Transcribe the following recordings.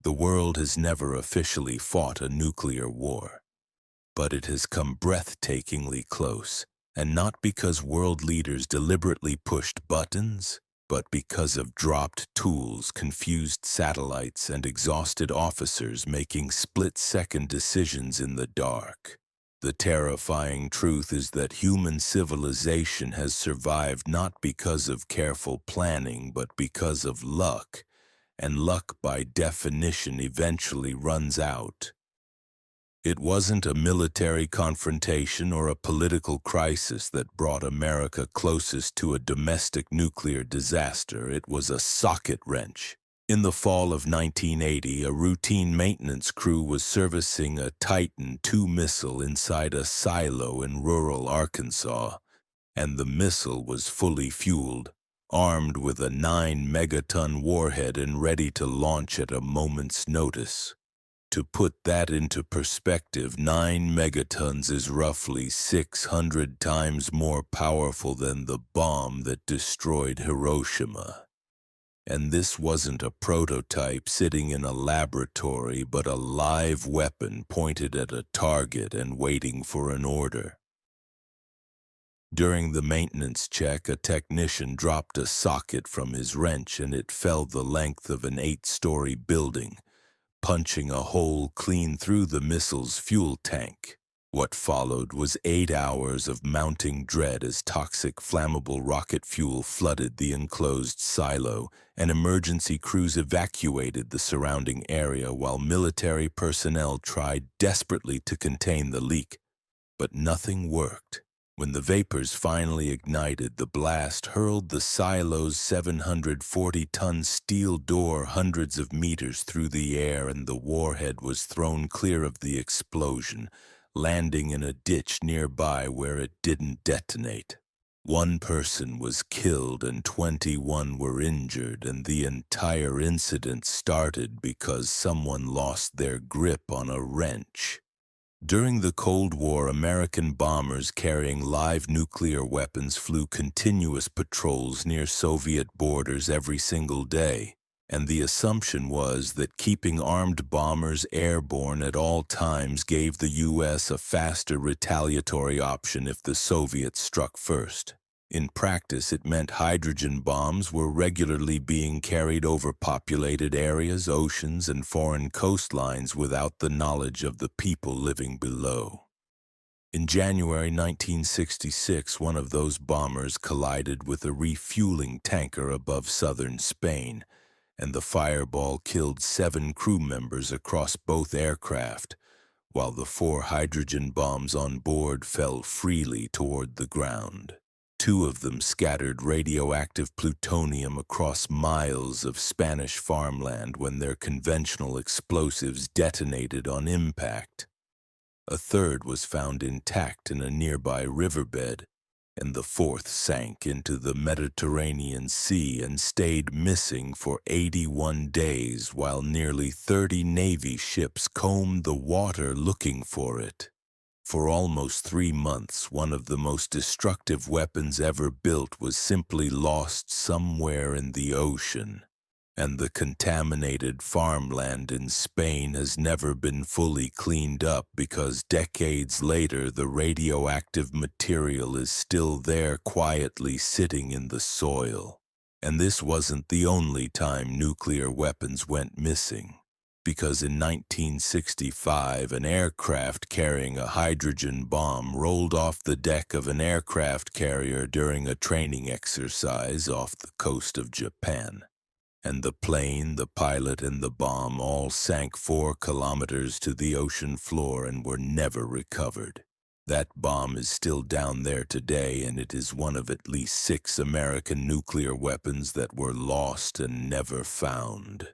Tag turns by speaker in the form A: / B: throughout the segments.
A: The world has never officially fought a nuclear war, but it has come breathtakingly close, and not because world leaders deliberately pushed buttons, but because of dropped tools, confused satellites, and exhausted officers making split-second decisions in the dark. The terrifying truth is that human civilization has survived not because of careful planning, but because of luck, and luck by definition eventually runs out. It wasn't a military confrontation or a political crisis that brought America closest to a domestic nuclear disaster. It was a socket wrench. In the fall of 1980, a routine maintenance crew was servicing a Titan II missile inside a silo in rural Arkansas, and the missile was fully fueled, armed with a 9-megaton warhead and ready to launch at a moment's notice. To put that into perspective, 9 megatons is roughly 600 times more powerful than the bomb that destroyed Hiroshima. And this wasn't a prototype sitting in a laboratory, but a live weapon pointed at a target and waiting for an order. During the maintenance check, a technician dropped a socket from his wrench and it fell the length of an 8-story building, punching a hole clean through the missile's fuel tank. What followed was 8 hours of mounting dread as toxic flammable rocket fuel flooded the enclosed silo, and emergency crews evacuated the surrounding area while military personnel tried desperately to contain the leak. But nothing worked. When the vapors finally ignited, the blast hurled the silo's 740-ton steel door hundreds of meters through the air, and the warhead was thrown clear of the explosion, landing in a ditch nearby where it didn't detonate. 1 person was killed and 21 were injured, and the entire incident started because someone lost their grip on a wrench. During the Cold War, American bombers carrying live nuclear weapons flew continuous patrols near Soviet borders every single day, and the assumption was that keeping armed bombers airborne at all times gave the U.S. a faster retaliatory option if the Soviets struck first. In practice, it meant hydrogen bombs were regularly being carried over populated areas, oceans, and foreign coastlines without the knowledge of the people living below. In January 1966, one of those bombers collided with a refueling tanker above southern Spain, and the fireball killed 7 crew members across both aircraft, while the 4 hydrogen bombs on board fell freely toward the ground. 2 of them scattered radioactive plutonium across miles of Spanish farmland when their conventional explosives detonated on impact. A 3rd was found intact in a nearby riverbed, and the 4th sank into the Mediterranean Sea and stayed missing for 81 days while nearly 30 Navy ships combed the water looking for it. For almost 3 months, one of the most destructive weapons ever built was simply lost somewhere in the ocean, and the contaminated farmland in Spain has never been fully cleaned up because decades later the radioactive material is still there quietly sitting in the soil. And this wasn't the only time nuclear weapons went missing, because in 1965 an aircraft carrying a hydrogen bomb rolled off the deck of an aircraft carrier during a training exercise off the coast of Japan. And the plane, the pilot, and the bomb all sank 4 kilometers to the ocean floor and were never recovered. That bomb is still down there today, and it is one of at least 6 American nuclear weapons that were lost and never found.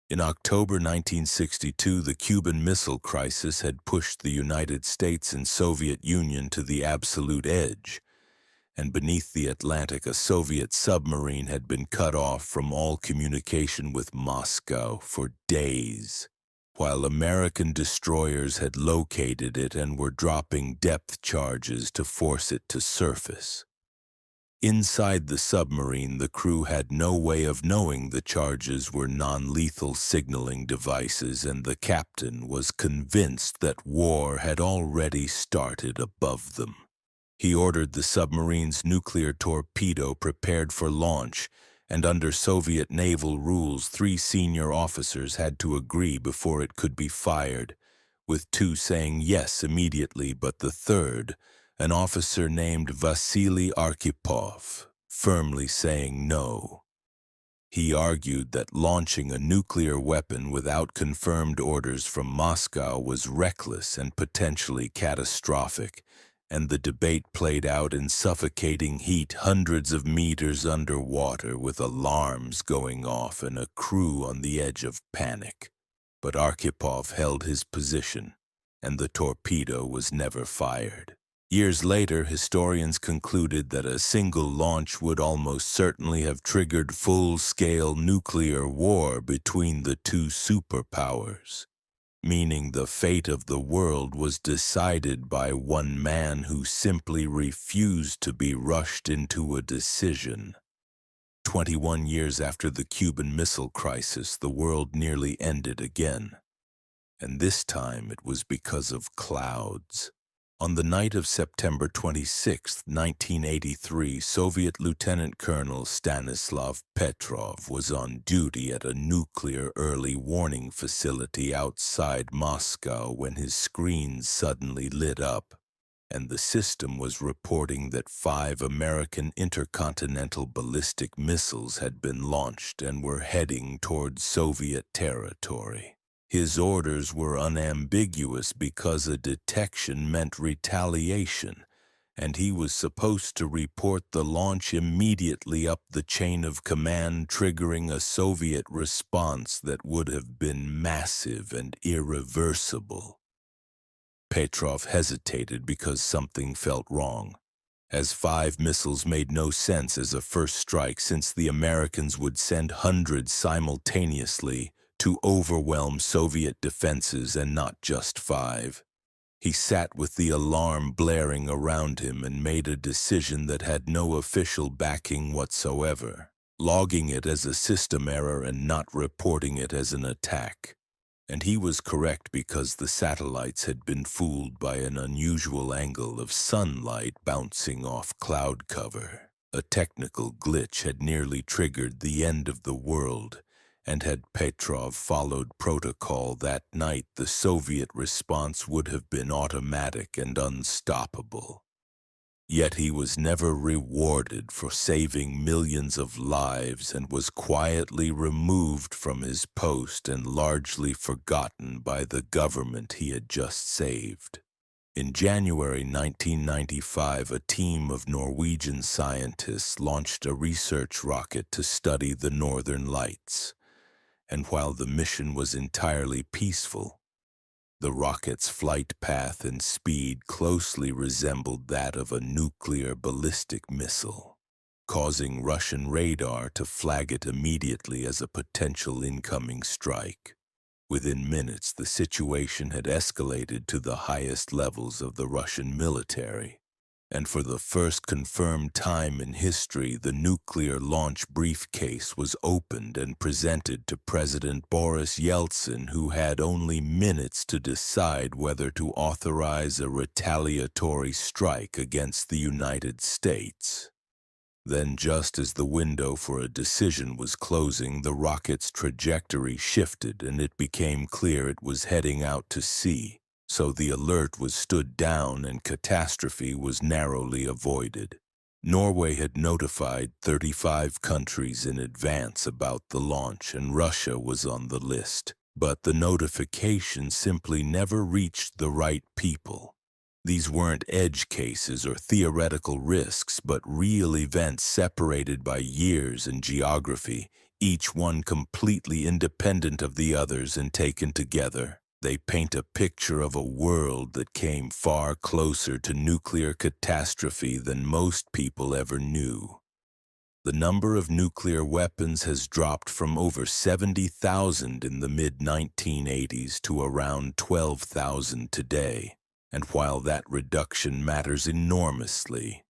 A: In October 1962, the Cuban Missile Crisis had pushed the United States and Soviet Union to the absolute edge, and beneath the Atlantic, a Soviet submarine had been cut off from all communication with Moscow for days, while American destroyers had located it and were dropping depth charges to force it to surface. Inside the submarine, the crew had no way of knowing the charges were non-lethal signaling devices, and the captain was convinced that war had already started above them. He ordered the submarine's nuclear torpedo prepared for launch, and under Soviet naval rules, 3 senior officers had to agree before it could be fired, with 2 saying yes immediately, but the third, an officer named Vasily Arkhipov, firmly saying no. He argued that launching a nuclear weapon without confirmed orders from Moscow was reckless and potentially catastrophic, and the debate played out in suffocating heat hundreds of meters underwater, with alarms going off and a crew on the edge of panic. But Arkhipov held his position, and the torpedo was never fired. Years later, historians concluded that a single launch would almost certainly have triggered full-scale nuclear war between the 2 superpowers, meaning the fate of the world was decided by one man who simply refused to be rushed into a decision. 21 years after the Cuban Missile Crisis, the world nearly ended again, and this time it was because of clouds. On the night of September 26, 1983, Soviet Lieutenant Colonel Stanislav Petrov was on duty at a nuclear early warning facility outside Moscow when his screen suddenly lit up, and the system was reporting that 5 American intercontinental ballistic missiles had been launched and were heading towards Soviet territory. His orders were unambiguous because a detection meant retaliation, and he was supposed to report the launch immediately up the chain of command, triggering a Soviet response that would have been massive and irreversible. Petrov hesitated because something felt wrong, as 5 missiles made no sense as a first strike, since the Americans would send hundreds simultaneously to overwhelm Soviet defenses and not just 5. He sat with the alarm blaring around him and made a decision that had no official backing whatsoever, logging it as a system error and not reporting it as an attack. And he was correct, because the satellites had been fooled by an unusual angle of sunlight bouncing off cloud cover. A technical glitch had nearly triggered the end of the world, and had Petrov followed protocol that night, the Soviet response would have been automatic and unstoppable. Yet he was never rewarded for saving millions of lives, and was quietly removed from his post and largely forgotten by the government he had just saved. In January 1995, a team of Norwegian scientists launched a research rocket to study the Northern Lights. And while the mission was entirely peaceful, the rocket's flight path and speed closely resembled that of a nuclear ballistic missile, causing Russian radar to flag it immediately as a potential incoming strike. Within minutes, the situation had escalated to the highest levels of the Russian military, and for the first confirmed time in history, the nuclear launch briefcase was opened and presented to President Boris Yeltsin, who had only minutes to decide whether to authorize a retaliatory strike against the United States. Then, just as the window for a decision was closing, the rocket's trajectory shifted and it became clear it was heading out to sea. So the alert was stood down and catastrophe was narrowly avoided. Norway had notified 35 countries in advance about the launch, and Russia was on the list. But the notification simply never reached the right people. These weren't edge cases or theoretical risks, but real events separated by years and geography, each one completely independent of the others, and taken together, they paint a picture of a world that came far closer to nuclear catastrophe than most people ever knew. The number of nuclear weapons has dropped from over 70,000 in the mid-1980s to around 12,000 today. And while that reduction matters enormously,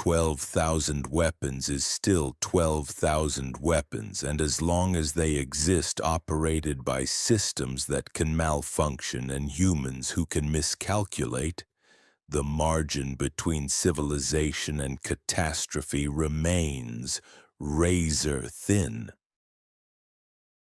A: 12,000 weapons is still 12,000 weapons, and as long as they exist operated by systems that can malfunction and humans who can miscalculate, the margin between civilization and catastrophe remains razor thin.